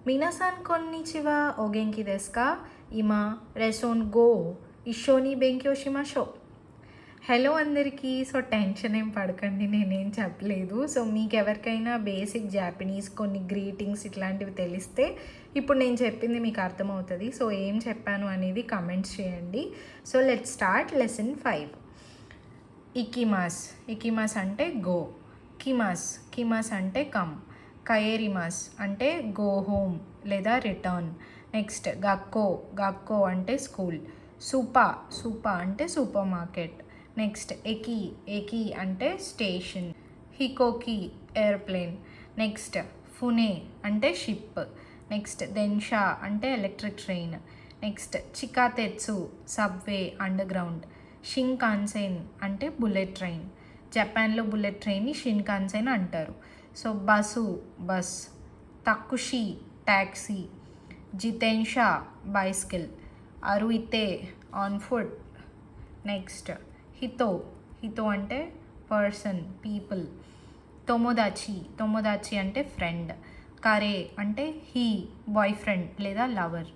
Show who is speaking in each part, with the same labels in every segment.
Speaker 1: 皆さんこんにちは。お元気ですか？今レッスン5一緒に勉強しましょう。హలో అందరికీ. So tension ఏం పడకండి, నేనేం చెప్పలేదు. సో మీకు ఎవరికైనా బేసిక్ జాపనీస్ కొన్ని గ్రీటింగ్స్ ఇట్లాంటివి తెలిస్తే ఇప్పుడు నేను చెప్పింది మీకు అర్థమవుతుంది. సో ఏం చెప్పాను అనేది కమెంట్స్ చేయండి. So let's start lesson 5. ఇకిమాస్. ఇకిమాస్ అంటే గో. కిమాస్. కిమాస్ అంటే కమ్. కయేరిమాస్ అంటే గో హోమ్ లేదా రిటర్న్. నెక్స్ట్ గక్కో. గక్కో అంటే స్కూల్. సూపా. సూపా అంటే సూపర్ మార్కెట్. నెక్స్ట్ ఎకి. ఎకి అంటే స్టేషన్. హికోకి ఎయిర్ప్లేన్. నెక్స్ట్ ఫునే అంటే షిప్. నెక్స్ట్ దెన్షా అంటే ఎలక్ట్రిక్ ట్రైన్. నెక్స్ట్ చికాతెత్సు సబ్వే అండర్ గ్రౌండ్. షిన్కాన్సెన్ అంటే బుల్లెట్ ట్రైన్. జపాన్లో బుల్లెట్ ట్రైన్ని షిన్కాన్సెన్ అంటారు. So bus bus. తక్కుషి ట్యాక్సీ. జితెన్షా బైస్కిల్. అరుయితే on foot. నెక్స్ట్ హితో. హితో అంటే పర్సన్ పీపుల్. తొమోదాచి. తొమోదాచి అంటే ఫ్రెండ్. కరే అంటే హీ బాయ్ ఫ్రెండ్ లేదా లవర్.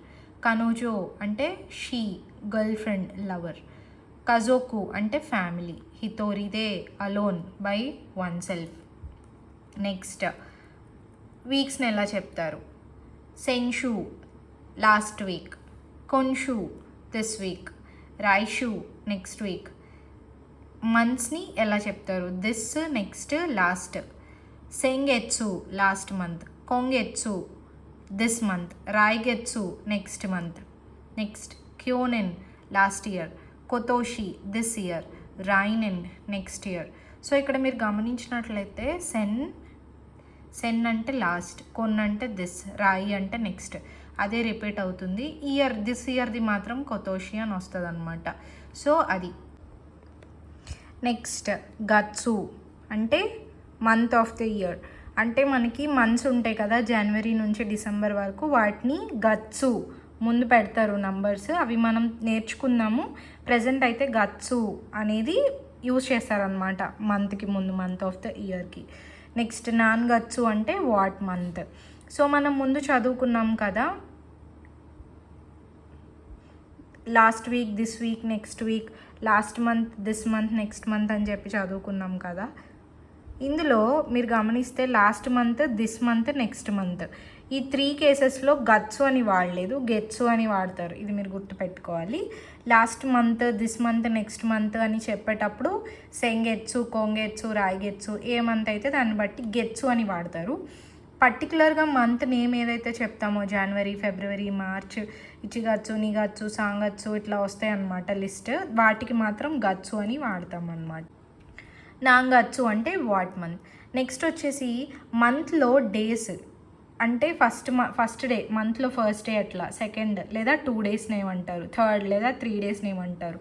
Speaker 1: కనోజో అంటే షీ గర్ల్ ఫ్రెండ్ లవర్. కజోకు అంటే ఫ్యామిలీ. హితోరిదే alone by oneself. Next వీక్స్ని ఎలా చెప్తారు? సెన్షు లాస్ట్ వీక్. కొన్షు దిస్ వీక్. రైషు నెక్స్ట్ వీక్. మంత్స్ని ఎలా చెప్తారు? This next last. సెంగెత్సు లాస్ట్ మంత్. కొంగెత్సు దిస్ మంత్. రాయిగెత్సు నెక్స్ట్ మంత్. నెక్స్ట్ క్యోనెన్ లాస్ట్ ఇయర్. కొతోషి this year. రాయినెన్ next year. So ఇక్కడ మీరు గమనించినట్లయితే సెన్ అంటే లాస్ట్, కొన్ అంటే దిస్, రాయి అంటే నెక్స్ట్, అదే రిపీట్ అవుతుంది. ఇయర్ దిస్ ఇయర్ది మాత్రం కొతోషి అని వస్తుంది అనమాట. సో అది. నెక్స్ట్ గత్సు అంటే మంత్ ఆఫ్ ద ఇయర్. అంటే మనకి మంత్స్ ఉంటాయి కదా, జనవరి నుంచి డిసెంబర్ వరకు, వాటిని గత్సు ముందు పెడతారు నంబర్స్. అవి మనం నేర్చుకుందాము. ప్రజెంట్ అయితే గత్సు అనేది యూజ్ చేస్తారనమాట మంత్కి ముందు, మంత్ ఆఫ్ ద ఇయర్కి. నెక్స్ట్ నాన్ గత్సు అంటే వాట్ మంత్. సో మనం ముందు చదువుకున్నాం కదా, last week, this week, next week, last month, this month, next month అని చెప్పి చదువుకున్నాం కదా. ఇందులో మీరు గమనిస్తే last month, this month, next month, ఈ 3 కేసెస్లో గత్సు అని వాడలేదు, గెత్సు అని వాడతారు. ఇది మీరు గుర్తుపెట్టుకోవాలి. Last month, this month, next month అని చెప్పేటప్పుడు సెంగెత్సు, కొంగెత్సు, రాయిగెత్సు, ఏ మంత్ అయితే దాన్ని బట్టి గెత్సు అని వాడతారు. పర్టికులర్గా మంత్ నేమ్ ఏదైతే చెప్తామో, జనవరి, ఫిబ్రవరి, మార్చ్, ఇచిగత్సు, నిగత్సు, సాంగత్సు ఇట్లా వస్తాయి అన్నమాట లిస్ట్, వాటికి మాత్రం గత్సు అని వాడతాం అన్నమాట. నాంగత్సు అంటే వాట్ మంత్. నెక్స్ట్ వచ్చేసి మంత్లో డేస్ అంటే ఫస్ట్ డే, మంత్లో ఫస్ట్ డే అట్లా, సెకండ్ లేదా 2 డేస్ని ఏమంటారు, థర్డ్ లేదా 3 డేస్ని ఏమంటారు,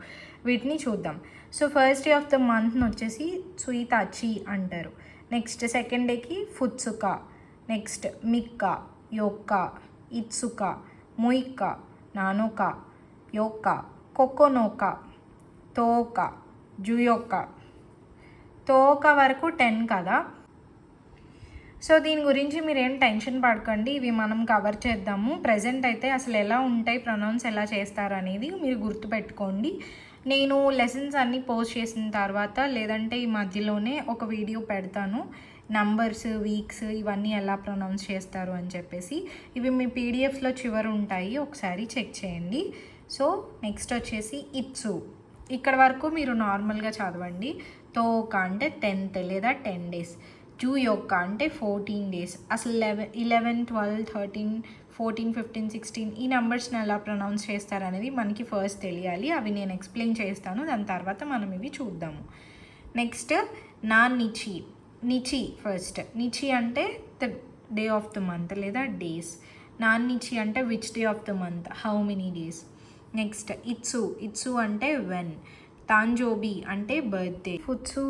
Speaker 1: వీటిని చూద్దాం. So first day of the మంత్ని వచ్చేసి సుయితాచి అంటారు. నెక్స్ట్ సెకండ్ డేకి ఫుత్సుకా. నెక్స్ట్ మిక్కా, యొక్కా, ఇత్సుకా, ముయిక్కా, నానోకా, యొక్కా, కొకోనోకా, తోకా, జుయోకా. తోకా వరకు 10 కదా. సో దీని గురించి మీరేం టెన్షన్ పడకండి, ఇవి మనం కవర్ చేద్దాము. ప్రజెంట్ అయితే అసలు ఎలా ఉంటాయి, ప్రొనౌన్స్ ఎలా చేస్తారు అనేది మీరు గుర్తుపెట్టుకోండి. నేను లెసన్స్ అన్నీ పోస్ట్ చేసిన తర్వాత, లేదంటే ఈ మధ్యలోనే ఒక వీడియో పెడతాను, నంబర్స్, వీక్స్ ఇవన్నీ ఎలా ప్రొనౌన్స్ చేస్తారు అని చెప్పేసి. ఇవి మీ పీడిఎఫ్లో చివరి ఉంటాయి, ఒకసారి చెక్ చేయండి. సో నెక్స్ట్ వచ్చేసి ఇత్సు. ఇక్కడ వరకు మీరు నార్మల్గా చదవండి. తోకా అంటే 10th లేదా 10 డేస్. జూయోకా అంటే 14 డేస్. అసలు 11, 12, 13, 14, 15, 16 ఈ నెంబర్స్ని ఎలా ప్రొనౌన్స్ చేస్తారనేది మనకి ఫస్ట్ తెలియాలి. అవి నేను ఎక్స్ప్లెయిన్ చేస్తాను, దాని తర్వాత మనం ఇవి చూద్దాము. నెక్స్ట్ నిచి. నిచి ఫస్ట్. నిచి అంటే the day of the month లేదా డేస్. నిచి అంటే which day of the month, how many days. Next ఇత్సు. ఇత్సు అంటే వెన్. తాంజోబి అంటే బర్త్డే. ఫుత్సు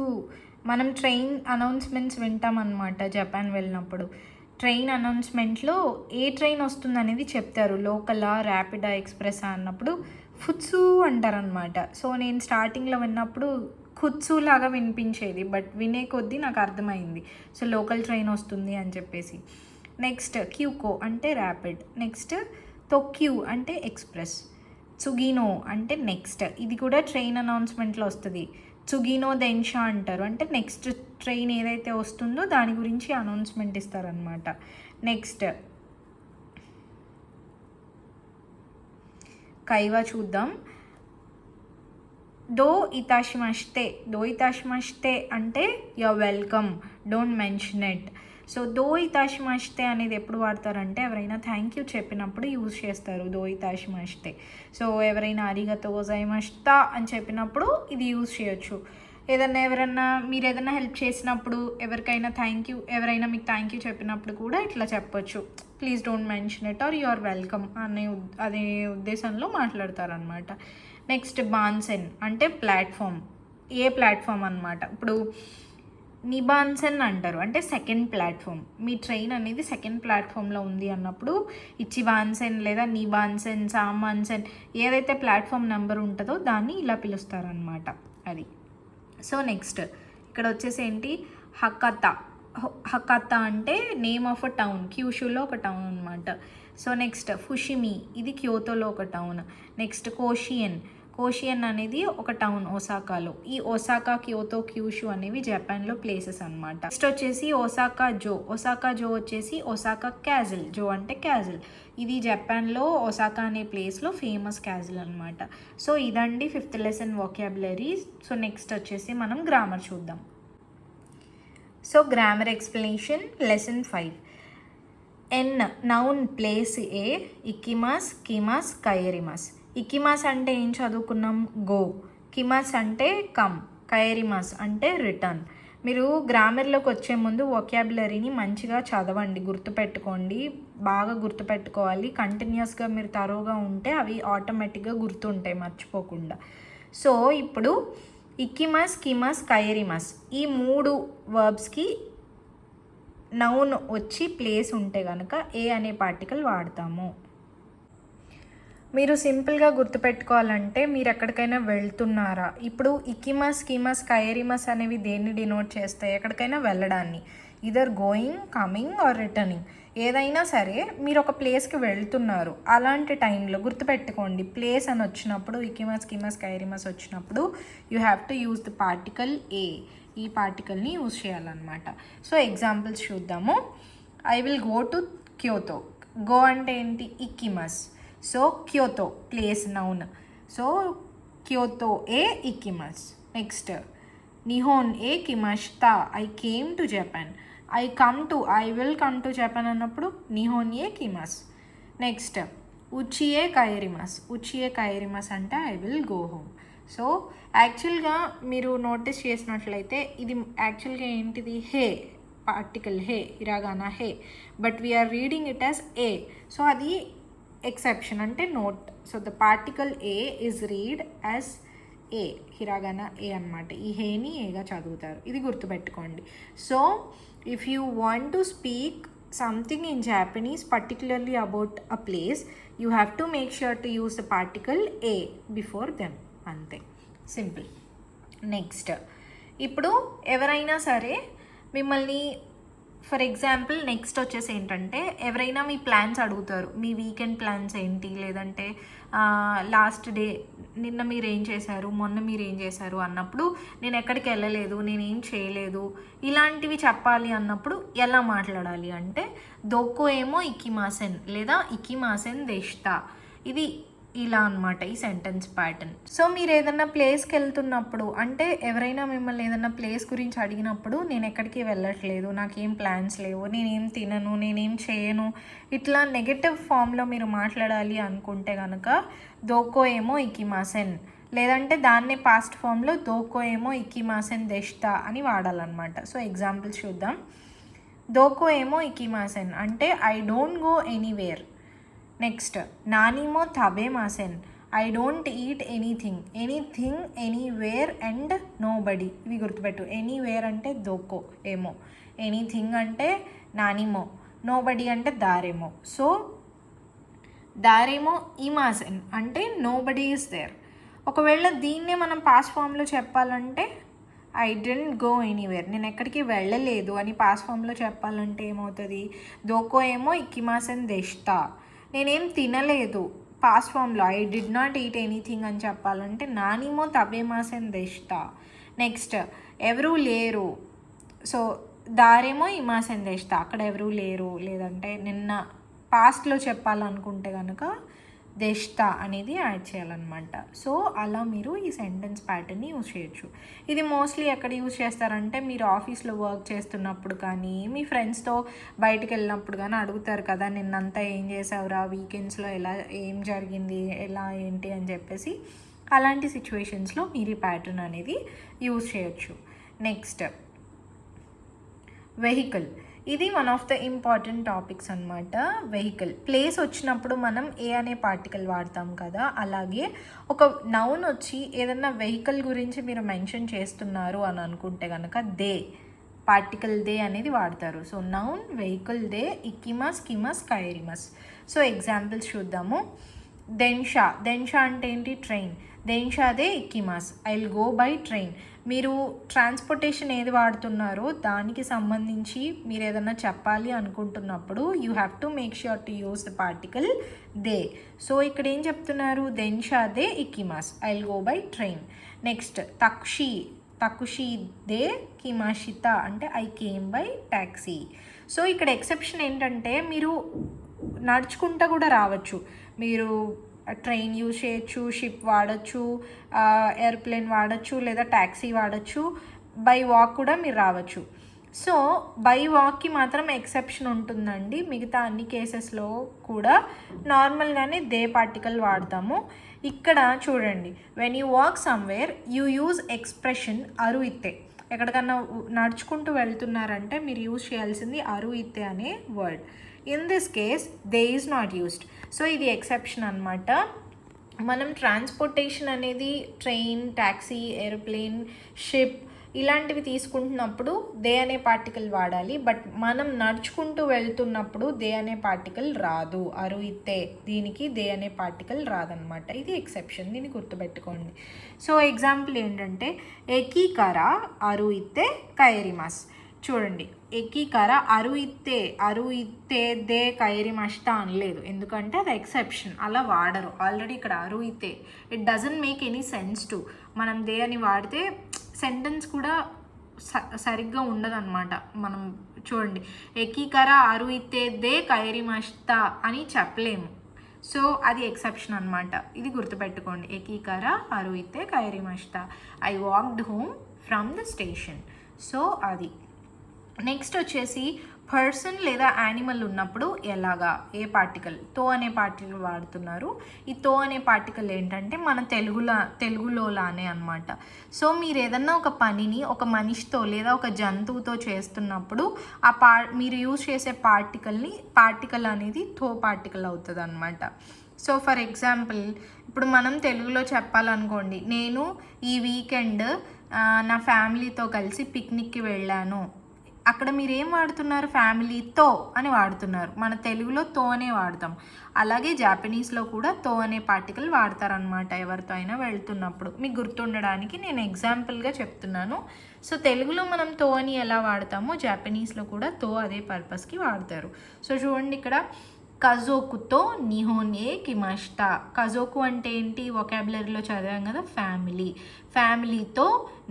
Speaker 1: మనం ట్రైన్ అనౌన్స్మెంట్స్ వింటాం అనమాట జపాన్ వెళ్ళినప్పుడు. ట్రైన్ అనౌన్స్మెంట్లో ఏ ట్రైన్ వస్తుంది అనేది చెప్తారు, లోకలా, ర్యాపిడా, ఎక్స్ప్రెస్ అన్నప్పుడు ఫుత్సు అంటారనమాట. సో నేను స్టార్టింగ్లో విన్నప్పుడు ఖుత్సు లాగా వినిపించేది, బట్ వినే కొద్దీ నాకు అర్థమైంది సో లోకల్ ట్రైన్ వస్తుంది అని చెప్పేసి. నెక్స్ట్ క్యూకో అంటే ర్యాపిడ్. నెక్స్ట్ తొక్యూ అంటే ఎక్స్ప్రెస్. చుగినో అంటే నెక్స్ట్, ఇది కూడా ట్రైన్ అనౌన్స్మెంట్లో వస్తుంది. చుగినో దెన్షా అంటారు, అంటే నెక్స్ట్ ట్రైన్ ఏదైతే వస్తుందో దాని గురించి అనౌన్స్మెంట్ ఇస్తారనమాట. నెక్స్ట్ కైవా చూద్దాం. దో ఇతాషిమస్తే అంటే you're welcome, don't mention it. So దో ఇతాషిమస్తే అనేది ఎప్పుడు వాడతారంటే ఎవరైనా థ్యాంక్ యూ చెప్పినప్పుడు యూజ్ చేస్తారు దో ఇతాషిమస్తే. సో ఎవరైనా అరిగతో గోజైమస్తా అని చెప్పినప్పుడు ఇది యూజ్ చేయొచ్చు. మీరు ఏదైనా హెల్ప్ చేసినప్పుడు ఎవరైనా మీకు థ్యాంక్ యూ చెప్పినప్పుడు కూడా ఇట్లా చెప్పొచ్చు, please don't mention it or you are welcome అదే ఉద్దేశంలో మాట్లాడతారనమాట. నెక్స్ట్ బాన్సెన్ అంటే ప్లాట్ఫామ్, ఏ ప్లాట్ఫామ్ అనమాట. ఇప్పుడు నిబాన్సెన్ అంటారు, అంటే సెకండ్ ప్లాట్ఫామ్. మీ ట్రైన్ అనేది సెకండ్ ప్లాట్ఫామ్లో ఉంది అన్నప్పుడు ఇచ్చివాన్సెన్ లేదా నిబాన్సెన్, సామాన్సెన్ ఏదైతే ప్లాట్ఫామ్ నెంబర్ ఉంటుందో దాన్ని ఇలా పిలుస్తారనమాట అది. సో నెక్స్ట్ ఇక్కడ వచ్చేసి ఏంటి, హకతా అంటే నేమ్ ఆఫ్ అ టౌన్, క్యూషులో ఒక టౌన్ అనమాట. సో నెక్స్ట్ ఫుషిమి, ఇది క్యోతోలో ఒక టౌన్. నెక్స్ట్ కోషియన్ అనేది ఒక టౌన్ ఒసాకాలో. ఈ ఒసాకా, క్యోతో, క్యూషు అనేవి జపాన్లో ప్లేసెస్ అనమాట. నెక్స్ట్ వచ్చేసి ఒసాకా జో వచ్చేసి ఒసాకా క్యాజిల్. జో అంటే క్యాజిల్, ఇది జపాన్లో ఒసాకా అనే ప్లేస్లో ఫేమస్ క్యాజిల్ అనమాట. సో ఇదండి 5th lesson vocabulary. So next వచ్చేసి మనం గ్రామర్ చూద్దాం. So grammar explanation lesson 5. Noun place ఏ, ఇకిమాస్, కిమాస్, కైరిమాస్. ఇకిమాస్ అంటే ఏం చదువుకున్నాం, గో. కిమాస్ అంటే కమ్. కైరిమాస్ అంటే రిటర్న్. మీరు గ్రామర్లోకి వచ్చే ముందు వొకాబులరీని మంచిగా చదవండి, గుర్తుపెట్టుకోండి, బాగా గుర్తుపెట్టుకోవాలి. కంటిన్యూస్గా మీరు తరోగా ఉంటే అవి ఆటోమేటిక్గా గుర్తుంటాయి మర్చిపోకుండా. సో ఇప్పుడు ఇకిమాస్, కిమాస్, కైరిమాస్ ఈ 3 వర్బ్స్కి నౌన్ వచ్చి ప్లేస్ ఉంటే కనుక ఏ అనే పార్టికల్ వాడతాము. మీరు సింపుల్గా గుర్తుపెట్టుకోవాలంటే మీరు ఎక్కడికైనా వెళ్తున్నారా, ఇప్పుడు ఇకిమాస్, కిమాస్, కైరిమాస్ అనేవి దేన్ని డినోట్ చేస్తాయి, ఎక్కడికైనా వెళ్ళడాన్ని. Either going, coming or returning, ఏదైనా సరే మీరు ఒక ప్లేస్కి వెళ్తున్నారు. అలాంటి టైంలో గుర్తుపెట్టుకోండి, ప్లేస్ అని వచ్చినప్పుడు ఇకిమాస్, కిమాస్, కైరిమాస్ వచ్చినప్పుడు you have to use the particle ఏ. ఈ పార్టికల్ని యూజ్ చేయాలన్నమాట. సో ఎగ్జాంపుల్స్ చూద్దాము. I will go to Kyoto. Go అంటే ఏంటి, ఇకిమాస్. So Kyoto place noun. So Kyoto ఏ ఇకిమాస్. నెక్స్ట్ నిహోన్ ఏ కిమాష్తా, I came to Japan. I will come to Japan అన్నప్పుడు నిహోన్ ఏ కిమాస్. నెక్స్ట్ ఉచియే కైరిమాస్ అంటే I will go home. So యాక్చువల్గా మీరు నోటీస్ చేసినట్లయితే ఇది యాక్చువల్గా ఏంటిది, హే పార్టికల్, హే హిరాగానా హే, but we're reading it as ఏ. సో అది ఎక్సెప్షన్ అంటే నోట్. సో ద పార్టికల్ ఏ ఇస్ రీడ్ యాజ్ ఏ, హిరాగానా ఏ అనమాట. ఈ హేని ఏగా చదువుతారు, ఇది గుర్తుపెట్టుకోండి. So if you want to speak something in Japanese, particularly about a place, you have to make sure to use the particle a before them. అంతే, సింపుల్. నెక్స్ట్ ఇప్పుడు ఎవరైనా సరే మిమ్మల్ని, ఫర్ ఎగ్జాంపుల్ నెక్స్ట్ వచ్చేసి ఏంటంటే ఎవరైనా మీ ప్లాన్స్ అడుగుతారు, మీ weekend plans ఏంటి, లేదంటే లాస్ట్ డే నిన్న మీరు ఏం చేశారు, మొన్న మీరు ఏం చేశారు అన్నప్పుడు నేను ఎక్కడికి వెళ్ళలేదు, నేనేం చేయలేదు, ఇలాంటివి చెప్పాలి అన్నప్పుడు ఎలా మాట్లాడాలి అంటే దోకో ఏమో ఇకిమాసెన్ లేదా ఇకిమాసెన్ దేష్తా. ఇది ఇలా అనమాట ఈ సెంటెన్స్ ప్యాటర్న్. సో మీరు ఏదైనా ప్లేస్కి వెళ్తున్నప్పుడు, అంటే ఎవరైనా మిమ్మల్ని ఏదైనా ప్లేస్ గురించి అడిగినప్పుడు నేను ఎక్కడికి వెళ్ళట్లేదు, నాకేం ప్లాన్స్ లేవు, నేనేం తినను, నేనేం చేయను, ఇట్లా నెగటివ్ ఫామ్లో మీరు మాట్లాడాలి అనుకుంటే కనుక దోకో ఏమో ఇకిమాసెన్, లేదంటే దాన్నే పాస్ట్ ఫామ్లో దోకో ఏమో ఇకిమాసెన్ దెష్తా అని వాడాలన్నమాట. సో ఎగ్జాంపుల్స్ చూద్దాం. దోకో ఏమో ఇకిమాసెన్ అంటే I don't go anywhere. Next నానిమో తబేమాసెన్, I don't eat anything. Anywhere and nobody, ఇవి గుర్తుపెట్టు. ఎనీవేర్ అంటే దోకో ఏమో, ఎనీథింగ్ అంటే నానిమో, నో బడీ అంటే దారేమో. సో దారేమో ఇమాసెన్ అంటే నో బడీ ఈస్ దేర్. ఒకవేళ దీన్నే మనం పాస్ట్ ఫామ్లో చెప్పాలంటే ఐ డెంట్ గో ఎనీవేర్, నేను ఎక్కడికి వెళ్ళలేదు అని పాస్ట్ ఫామ్లో చెప్పాలంటే ఏమవుతుంది? దోకో ఏమో ఇక్కిమాసెన్ దెష్తా, నేనేం తినలేదు. పాస్ట్ ఫామ్లో I did not eat anything అని చెప్పాలంటే నానిమో తబేమాసెన్ దెష్తా. నెక్స్ట్ ఎవరూ లేరు, సో దారేమో ఇమాసెన్ దెష్తా, అక్కడ ఎవరూ లేరు. లేదంటే నిన్న పాస్ట్లో చెప్పాలనుకుంటే కనుక దెష్తా అనేది యాడ్ చేయాలన్నమాట. సో అలా మీరు ఈ సెంటెన్స్ ప్యాటర్న్ని యూజ్ చేయొచ్చు. ఇది మోస్ట్లీ ఎక్కడ యూజ్ చేస్తారంటే మీరు ఆఫీస్లో వర్క్ చేస్తున్నప్పుడు కానీ మీ ఫ్రెండ్స్తో బయటకు వెళ్ళినప్పుడు కానీ అడుగుతారు కదా, నిన్నంతా ఏం చేసావురా, వీకెండ్స్లో ఎలా ఏం జరిగింది, ఎలా ఏంటి అని చెప్పేసి. అలాంటి సిచ్యువేషన్స్లో మీరు ఈ ప్యాటర్న్ అనేది యూజ్ చేయొచ్చు. నెక్స్ట్ వెహికల్, ఇది one of the important topics అనమాట. వెహికల్ ప్లేస్ వచ్చినప్పుడు మనం ఏ అనే పార్టికల్ వాడతాం కదా, అలాగే ఒక నౌన్ వచ్చి ఏదన్నా వెహికల్ గురించి మీరు మెన్షన్ చేస్తున్నారు అని అనుకుంటే కనుక దే, పార్టికల్ దే అనేది వాడతారు. సో నౌన్, వెహికల్ దే, ఇక్కిమస్, కిమస్, కైరిమస్. సో ఎగ్జాంపుల్స్ చూద్దాము. దెన్షా, దెన్షా అంటే ఏంటి? ట్రైన్. దెన్షాదే ఇక్కిమాస్, I will go by train. మీరు ట్రాన్స్పోర్టేషన్ ఏది వాడుతున్నారో దానికి సంబంధించి మీరు ఏదైనా చెప్పాలి అనుకుంటున్నప్పుడు you have to make sure to use the particle దే. సో ఇక్కడ ఏం చెప్తున్నారు? దెన్షాదే ఇక్కిమాస్, I will go by train. Next తక్షి, తకుషి దే కిమాషిత అంటే I came by taxi. So ఇక్కడ ఎక్సెప్షన్ ఏంటంటే మీరు నడుచుకుంటా కూడా రావచ్చు. మీరు ట్రైన్ యూజ్ చేయొచ్చు, షిప్ వాడచ్చు, ఎయిర్ప్లేన్ వాడచ్చు, లేదా ట్యాక్సీ వాడచ్చు, బై వాక్ కూడా మీరు రావచ్చు. సో బై వాక్కి మాత్రం ఎక్సెప్షన్ ఉంటుందండి. మిగతా అన్ని కేసెస్లో కూడా నార్మల్గానే దే పార్టికల్ వాడతాము. ఇక్కడ చూడండి, when you walk somewhere you use expression అరు ఇత్తే. ఎక్కడికన్నా నడుచుకుంటూ వెళ్తున్నారంటే మీరు యూజ్ చేయాల్సింది అరు ఇత్తే అనే word. In this case they is not used. So ఇది ఎక్సెప్షన్ అనమాట. మనం ట్రాన్స్పోర్టేషన్ అనేది ట్రైన్, ట్యాక్సీ, ఏరోప్లేన్, షిప్ ఇలాంటివి తీసుకుంటున్నప్పుడు దే అనే పార్టికల్ వాడాలి. బట్ మనం నడుచుకుంటూ వెళ్తున్నప్పుడు దే అనే పార్టికల్ రాదు. అరు ఇత్తే దీనికి దే అనే పార్టికల్ రాదనమాట. ఇది ఎక్సెప్షన్, దీన్ని గుర్తుపెట్టుకోండి. సో ఎగ్జాంపుల్ ఏంటంటే ఏకీకర అరు ఇత్తే కైరిమాస్. చూడండి, ఏకీకర అరు ఇత్తే దే కైరిమష్ట అనలేదు, ఎందుకంటే అది ఎక్సెప్షన్, అలా వాడరు. ఆల్రెడీ ఇక్కడ అరు ఇత్తే, it doesn't make any sense to. మనం దే అని వాడితే సెంటెన్స్ కూడా సరిగ్గా ఉండదన్నమాట. మనం చూడండి, ఏకీకర అరు ఇత్తే దే కైరిమష్ట అని చెప్పలేము. సో అది ఎక్సెప్షన్ అనమాట. ఇది గుర్తుపెట్టుకోండి, ఏకీకర అరు ఇత్తే కైరిమష్ట, I walked home from the station. So అది. నెక్స్ట్ వచ్చేసి పర్సన్ లేదా యానిమల్ ఉన్నప్పుడు ఎలాగా, ఏ పార్టికల్? తో అనే పార్టికల్ వాడుతున్నారు. ఈ తో అనే పార్టికల్ ఏంటంటే మన తెలుగులోలానే అనమాట. సో మీరు ఏదన్నా ఒక పనిని ఒక మనిషితో లేదా ఒక జంతువుతో చేస్తున్నప్పుడు ఆ మీరు యూజ్ చేసే పార్టికల్ అనేది తో పార్టికల్ అవుతుంది అనమాట. సో ఫర్ ఎగ్జాంపుల్, ఇప్పుడు మనం తెలుగులో చెప్పాలనుకోండి, నేను ఈ వీకెండ్ నా ఫ్యామిలీతో కలిసి పిక్నిక్కి వెళ్ళాను. అక్కడ మీరు ఏం వాడుతున్నారు? ఫ్యామిలీతో అని వాడుతున్నారు. మన తెలుగులో తో అనే వాడతాం. అలాగే జాపనీస్లో కూడా తో అనే పార్టికల్ వాడతారనమాట ఎవరితో అయినా వెళ్తున్నప్పుడు. మీకు గుర్తుండడానికి నేను ఎగ్జాంపుల్గా చెప్తున్నాను. సో తెలుగులో మనం తో అని ఎలా వాడతామో జాపనీస్లో కూడా తో అదే పర్పస్కి వాడతారు. సో చూడండి, ఇక్కడ కజోకుతో నిహోన్ ఏ కిమాష్తా. కజోకు అంటే ఏంటి? వొకాబులరీలో చదివాం కదా, ఫ్యామిలీ. ఫ్యామిలీతో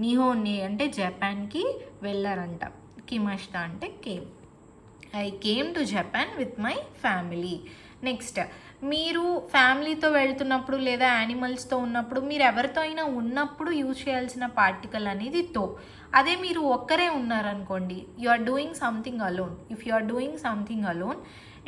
Speaker 1: నిహోన్ ఏ అంటే జపాన్కి వెళ్ళారంట. కిమాష్తా అంటే came. I came to Japan with my family. Next, మీరు ఫ్యామిలీతో వెళ్తున్నప్పుడు లేదా యానిమల్స్తో ఉన్నప్పుడు, మీరు ఎవరితో అయినా ఉన్నప్పుడు యూజ్ చేయాల్సిన పార్టికల్ అనేది తో. అదే మీరు ఒక్కరే ఉన్నారనుకోండి, you are doing something alone. If you are doing something alone,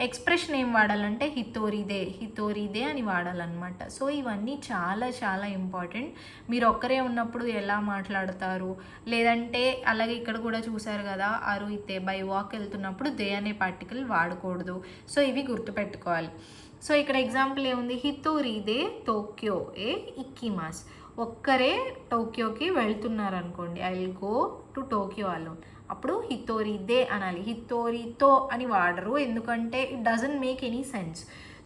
Speaker 1: expression ఏం వాడాలంటే హితోరిదే అని వాడాలన్నమాట. సో ఇవన్నీ చాలా చాలా ఇంపార్టెంట్. మీరు ఒక్కరే ఉన్నప్పుడు ఎలా మాట్లాడతారు, లేదంటే అలాగే ఇక్కడ కూడా చూసారు కదా, అరు ఇతే బై వాక్ వెళ్తున్నప్పుడు దే అనే పార్టికల్ వాడకూడదు. సో ఇవి గుర్తుపెట్టుకోవాలి. సో ఇక్కడ ఎగ్జాంపుల్ ఏముంది? హితోరిదే టోక్యో ఏ ఇక్కిమాస్. ఒక్కరే టోక్యోకి వెళ్తున్నారు అనుకోండి, I will go to Tokyo alone. అప్పుడు హితోరిదే అనాలి, హితోరితో అని వాడరు, ఎందుకంటే it doesn't make any sense.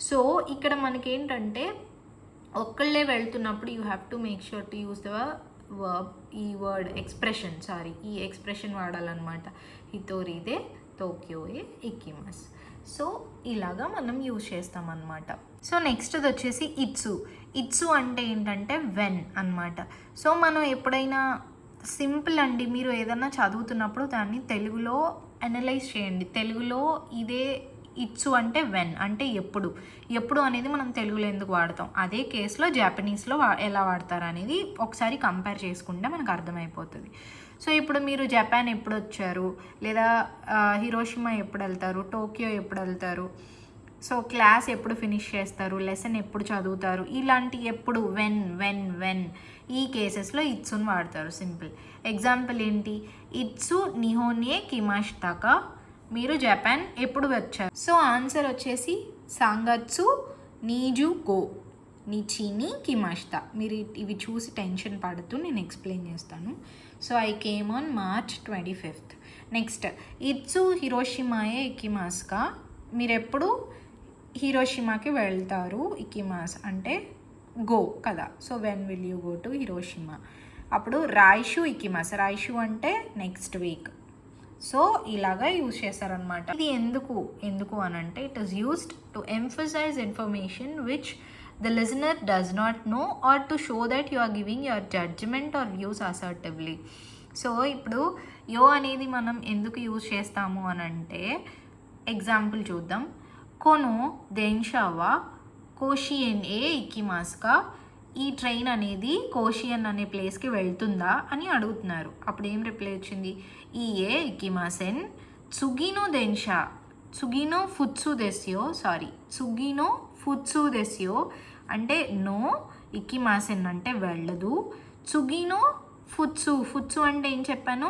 Speaker 1: So ఇక్కడ మనకేంటంటే ఒక్కళ్ళే వెళ్తున్నప్పుడు you have to make sure to use the verb, ఈ వర్డ్ ఈ ఎక్స్ప్రెషన్ వాడాలన్నమాట. హితోరిదే టోక్యోయే ఇకిమాస్. సో ఇలాగా మనం యూజ్ చేస్తామన్నమాట. సో నెక్స్ట్ది వచ్చేసి ఇట్సు అంటే ఏంటంటే వెన్ అన్నమాట. సో మనం ఎప్పుడైనా సింపుల్ అండి, మీరు ఏదైనా చదువుతున్నప్పుడు దాన్ని తెలుగులో అనలైజ్ చేయండి. తెలుగులో ఇదే ఇట్సు అంటే వెన్ అంటే ఎప్పుడు అనేది మనం తెలుగులో ఎందుకు వాడతాం, అదే కేసులో జాపనీస్లో ఎలా వాడతారు అనేది ఒకసారి కంపేర్ చేసుకుంటే మనకు అర్థమైపోతుంది. సో ఇప్పుడు మీరు జపాన్ ఎప్పుడు వచ్చారు, లేదా హిరోషిమా ఎప్పుడు వెళ్తారు, టోక్యో ఎప్పుడు వెళ్తారు, సో క్లాస్ ఎప్పుడు ఫినిష్ చేస్తారు, లెసన్ ఎప్పుడు చదువుతారు, ఇలాంటి ఎప్పుడు వెన్ ఈ కేసెస్లో ఇట్సుని వాడతారు. సింపుల్ ఎగ్జాంపుల్ ఏంటి, ఇట్సు నిహోనే కిమాషితాకా, మీరు జపాన్ ఎప్పుడు వచ్చారు. సో ఆన్సర్ వచ్చేసి సాంగత్సు నీజు గో నిచిని కిమాషితా. మీరు ఇవి చూసి టెన్షన్ పడుతూ నేను ఎక్స్ప్లెయిన్ చేస్తాను. So I came on March 25th. Next ఇట్సు హిరోషిమాయే ఇకిమాస్కా, మీరు ఎప్పుడు హిరోషిమాకి వెళ్తారు, ఇకిమాస్ అంటే గో కదా. So when will you go to Hiroshima. అప్పుడు రాయిషు ఇకిమాస్, రాయిషు అంటే నెక్స్ట్ వీక్. సో ఇలాగా యూజ్ చేస్తారనమాట. ఇది ఎందుకు అని అంటే it is used to emphasize information which the listener does not know or to show that you are giving your judgment or views assertively. So ఇప్పుడు యో అనేది మనం ఎందుకు యూజ్ చేస్తాము అని అంటే ఎగ్జాంపుల్ చూద్దాం. కొను దెన్షావా కోషియన్ ఏ ఇకిమాస్కా, ఈ ట్రైన్ అనేది కోషియన్ అనే ప్లేస్కి వెళ్తుందా అని అడుగుతున్నారు. అప్పుడు ఏం రిప్లై వచ్చింది, ఈ ఏ ఇకిమాసెన్ త్సుగినో దెన్షా త్సుగినో ఫుత్సు దెస్యో అంటే నో, ఇకిమాసెన్ అంటే వెళ్ళదు, త్సుగినో ఫుత్సు అంటే ఏం చెప్పాను,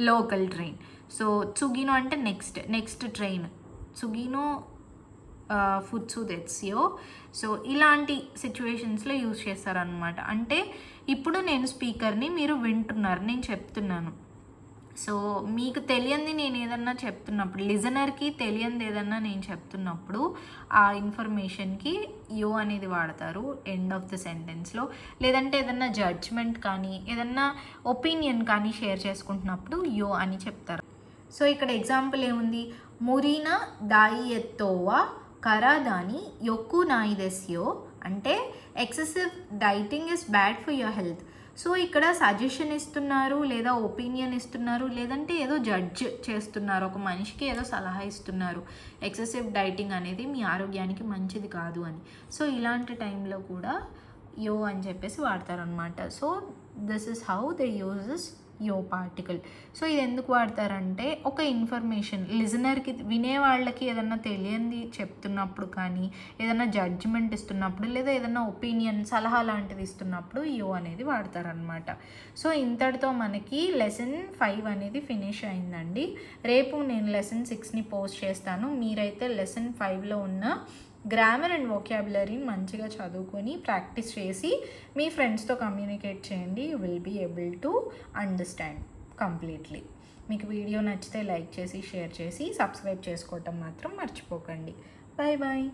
Speaker 1: లోకల్ ట్రైన్. సో త్సుగినో అంటే నెక్స్ట్ ట్రైన్, త్సుగినో ఫుత్సు దెస్యో. సో ఇలాంటి సిచ్యువేషన్స్లో యూజ్ చేస్తారనమాట. అంటే ఇప్పుడు నేను స్పీకర్ని, మీరు వింటున్నారు, నేను చెప్తున్నాను. సో మీకు తెలియంది నేను ఏదన్నా చెప్తున్నప్పుడు, లిజనర్కి తెలియంది ఏదన్నా నేను చెప్తున్నప్పుడు ఆ ఇన్ఫర్మేషన్కి యో అనేది వాడతారు ఎండ్ ఆఫ్ ద సెంటెన్స్లో. లేదంటే ఏదన్నా జడ్జ్మెంట్ కానీ ఏదన్నా ఒపీనియన్ కానీ షేర్ చేసుకుంటున్నప్పుడు యో అని చెప్తారు. సో ఇక్కడ ఎగ్జాంపుల్ ఏముంది, మురీనా దాయి ఎత్తోవా కరాదాని యొక్కు నాయి దెస్యో అంటే excessive dieting is bad for your health. So ఇక్కడ సజెషన్ ఇస్తున్నారు, లేదా ఒపీనియన్ ఇస్తున్నారు, లేదంటే ఏదో జడ్జ్ చేస్తున్నారు, ఒక మనిషికి ఏదో సలహా ఇస్తున్నారు, ఎక్సెసివ్ డైటింగ్ అనేది మీ ఆరోగ్యానికి మంచిది కాదు అని. సో ఇలాంటి టైంలో కూడా యో అని చెప్పేసి వాడతారనమాట. So this is how they uses యో పార్టికల్. సో ఇది ఎందుకు వాడతారంటే ఒక ఇన్ఫర్మేషన్ లిజనర్కి, వినేవాళ్ళకి ఏదన్నా తెలియంది చెప్తున్నప్పుడు కానీ, ఏదన్నా జడ్జ్మెంట్ ఇస్తున్నప్పుడు, లేదా ఏదన్నా ఒపీనియన్ సలహా లాంటిది ఇస్తున్నప్పుడు యో అనేది వాడతారనమాట. సో ఇంతటితో మనకి లెసన్ 5 అనేది ఫినిష్ అయిందండి. రేపు నేను లెసన్ 6ని పోస్ట్ చేస్తాను. మీరైతే లెసన్ 5లో ఉన్న గ్రామర్ అండ్ వొకాబులరీ మంచిగా చదువుకొని ప్రాక్టీస్ చేసి మీ ఫ్రెండ్స్తో కమ్యూనికేట్ చేయండి. You will be able to understand completely. మీకు వీడియో నచ్చితే లైక్ చేసి, షేర్ చేసి, సబ్స్క్రైబ్ చేసుకోవటం మాత్రం మర్చిపోకండి. Bye bye.